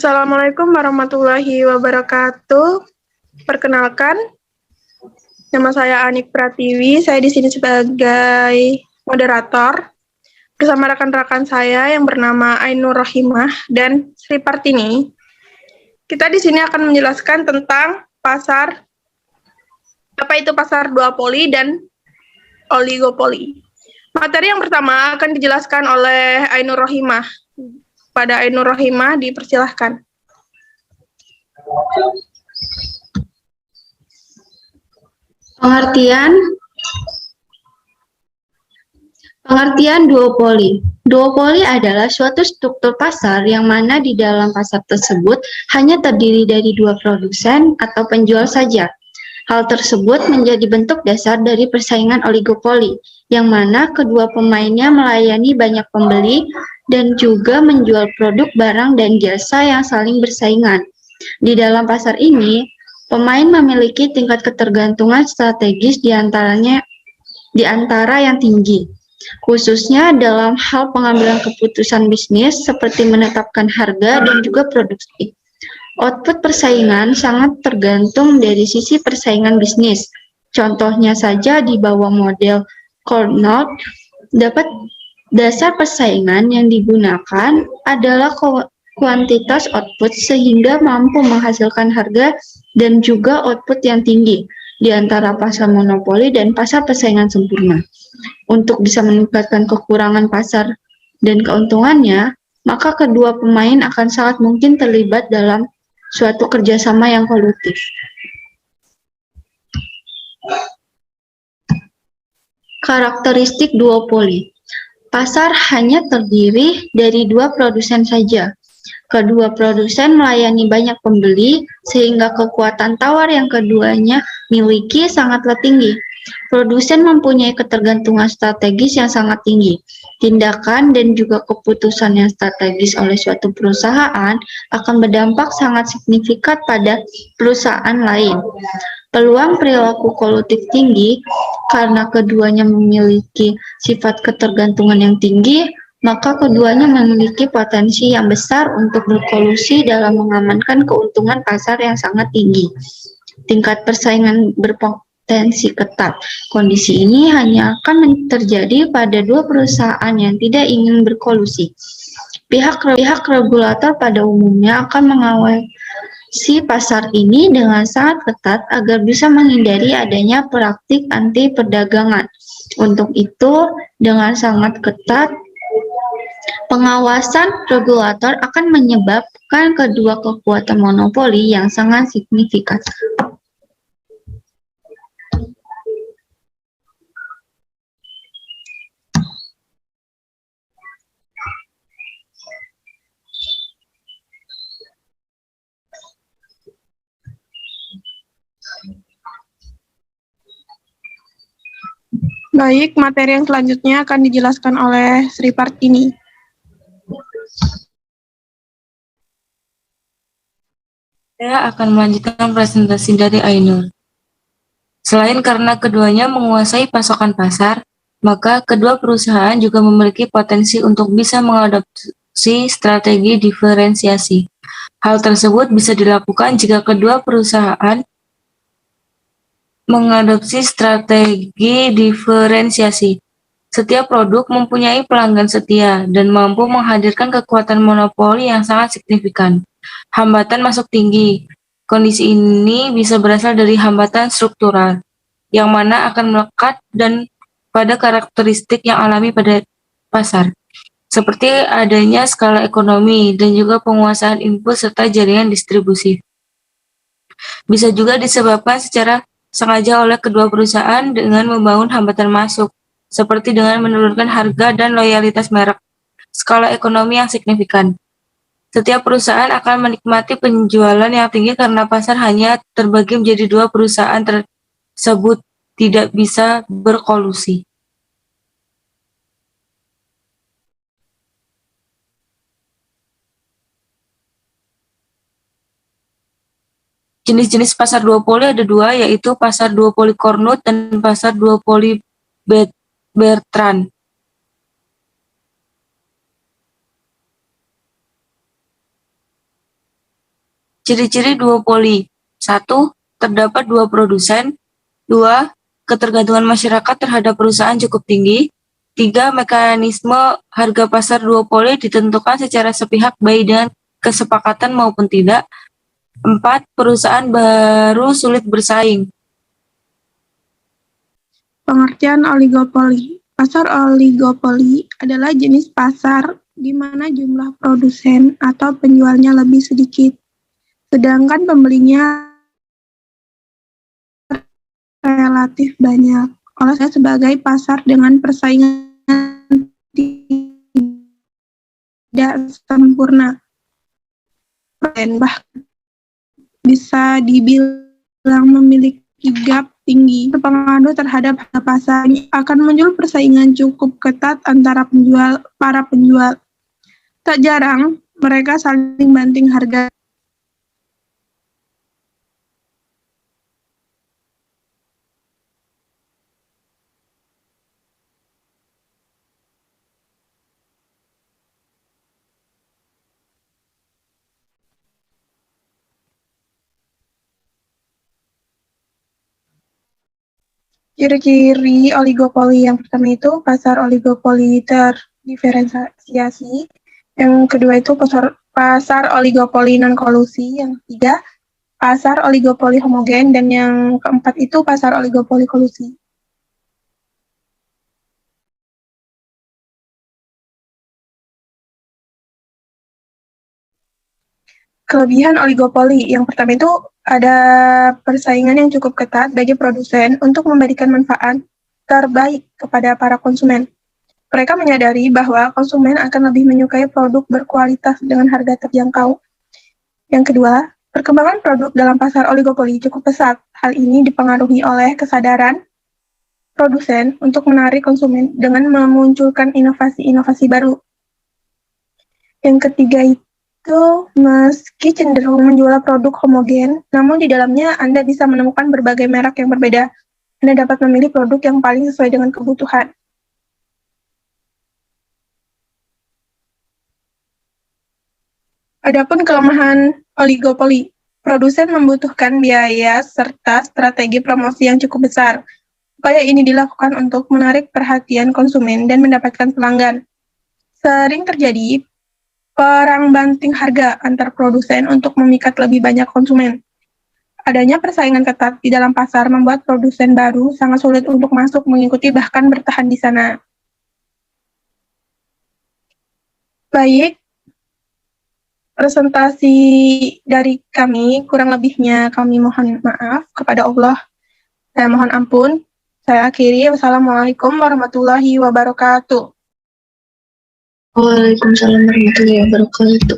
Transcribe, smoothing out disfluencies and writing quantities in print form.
Assalamualaikum warahmatullahi wabarakatuh. Perkenalkan, nama saya Anik Pratiwi. Saya di sini sebagai moderator bersama rekan-rekan saya yang bernama Ainur Rohimah dan Sri Partini. Kita di sini akan menjelaskan tentang apa itu pasar duopoli dan oligopoli. Materi yang pertama akan dijelaskan oleh Ainur Rohimah. Pada Ainur Rohimah dipersilahkan. Pengertian duopoli. Duopoli adalah suatu struktur pasar yang mana di dalam pasar tersebut hanya terdiri dari dua produsen atau penjual saja. Hal tersebut menjadi bentuk dasar dari persaingan oligopoli, yang mana kedua pemainnya melayani banyak pembeli dan juga menjual produk, barang, dan jasa yang saling bersaingan. Di dalam pasar ini, pemain memiliki tingkat ketergantungan strategis di antara yang tinggi, khususnya dalam hal pengambilan keputusan bisnis seperti menetapkan harga dan juga produksi. Output persaingan sangat tergantung dari sisi persaingan bisnis. Contohnya saja di bawah model Carnot, dapat dasar persaingan yang digunakan adalah kuantitas output sehingga mampu menghasilkan harga dan juga output yang tinggi di antara pasar monopoli dan pasar persaingan sempurna. Untuk bisa meningkatkan kekurangan pasar dan keuntungannya, maka kedua pemain akan sangat mungkin terlibat dalam suatu kerjasama yang kolutif. Karakteristik duopoli. Pasar hanya terdiri dari dua produsen saja. Kedua produsen melayani banyak pembeli, sehingga kekuatan tawar yang keduanya miliki sangatlah tinggi. Produsen mempunyai ketergantungan strategis yang sangat tinggi. Tindakan dan juga keputusan yang strategis oleh suatu perusahaan akan berdampak sangat signifikan pada perusahaan lain. Peluang perilaku kolutif tinggi karena keduanya memiliki sifat ketergantungan yang tinggi, maka keduanya memiliki potensi yang besar untuk berkolusi dalam mengamankan keuntungan pasar yang sangat tinggi. Tingkat persaingan berpotensi ketat. Kondisi ini hanya akan terjadi pada dua perusahaan yang tidak ingin berkolusi. Pihak regulator pada umumnya akan mengawasi pasar ini dengan sangat ketat agar bisa menghindari adanya praktik anti perdagangan. Untuk itu, dengan sangat ketat, pengawasan regulator akan menyebabkan kedua kekuatan monopoli yang sangat signifikan. Baik, materi yang selanjutnya akan dijelaskan oleh Sri Partini. Saya akan melanjutkan presentasi dari Ainur. Selain karena keduanya menguasai pasokan pasar, maka kedua perusahaan juga memiliki potensi untuk bisa mengadopsi strategi diferensiasi. Hal tersebut bisa dilakukan jika kedua perusahaan mengadopsi strategi diferensiasi. Setiap produk mempunyai pelanggan setia dan mampu menghadirkan kekuatan monopoli yang sangat signifikan. Hambatan masuk tinggi. Kondisi ini bisa berasal dari hambatan struktural, yang mana akan melekat dan pada karakteristik yang alami pada pasar, seperti adanya skala ekonomi dan juga penguasaan input serta jaringan distribusi. Bisa juga disebabkan secara sengaja oleh kedua perusahaan dengan membangun hambatan masuk, seperti dengan menurunkan harga dan loyalitas merek. Skala ekonomi yang signifikan. Setiap perusahaan akan menikmati penjualan yang tinggi karena pasar hanya terbagi menjadi dua perusahaan tersebut tidak bisa berkolusi. Jenis-jenis pasar duopoli ada dua, yaitu pasar duopoli Carnot dan pasar duopoli Bertrand. Ciri-ciri duopoli. 1. Terdapat dua produsen. 2. Ketergantungan masyarakat terhadap perusahaan cukup tinggi. 3. Mekanisme harga pasar duopoli ditentukan secara sepihak baik dengan kesepakatan maupun tidak. 4. Perusahaan baru sulit bersaing. Pengertian oligopoli. Pasar oligopoli adalah jenis pasar di mana jumlah produsen atau penjualnya lebih sedikit, sedangkan pembelinya relatif banyak. Oleh saya sebagai pasar dengan persaingan tidak sempurna, dan bahkan bisa dibilang memiliki gap tinggi, berpengaruh terhadap harga pasar. Akan muncul persaingan cukup ketat antara para penjual. Tak jarang mereka saling banting harga. Ciri-ciri oligopoli yang pertama itu pasar oligopoli terdiferensiasi. Yang kedua itu pasar oligopoli non-kolusi. Yang ketiga, pasar oligopoli homogen. Dan yang keempat itu pasar oligopoli kolusi. Kelebihan oligopoli, yang pertama itu ada persaingan yang cukup ketat bagi produsen untuk memberikan manfaat terbaik kepada para konsumen. Mereka menyadari bahwa konsumen akan lebih menyukai produk berkualitas dengan harga terjangkau. Yang kedua, perkembangan produk dalam pasar oligopoli cukup pesat. Hal ini dipengaruhi oleh kesadaran produsen untuk menarik konsumen dengan memunculkan inovasi-inovasi baru. Yang ketiga itu, meski cenderung menjual produk homogen, namun di dalamnya Anda bisa menemukan berbagai merek yang berbeda. Anda dapat memilih produk yang paling sesuai dengan kebutuhan. Adapun kelemahan oligopoli, produsen membutuhkan biaya serta strategi promosi yang cukup besar. Upaya ini dilakukan untuk menarik perhatian konsumen dan mendapatkan pelanggan. Sering terjadi perang banting harga antar produsen untuk memikat lebih banyak konsumen. Adanya persaingan ketat di dalam pasar membuat produsen baru sangat sulit untuk masuk, mengikuti, bahkan bertahan di sana. Baik, presentasi dari kami, kurang lebihnya kami mohon maaf kepada Allah. Saya mohon ampun. Saya akhiri. Wassalamualaikum warahmatullahi wabarakatuh. Waalaikumsalam warahmatullahi wabarakatuh.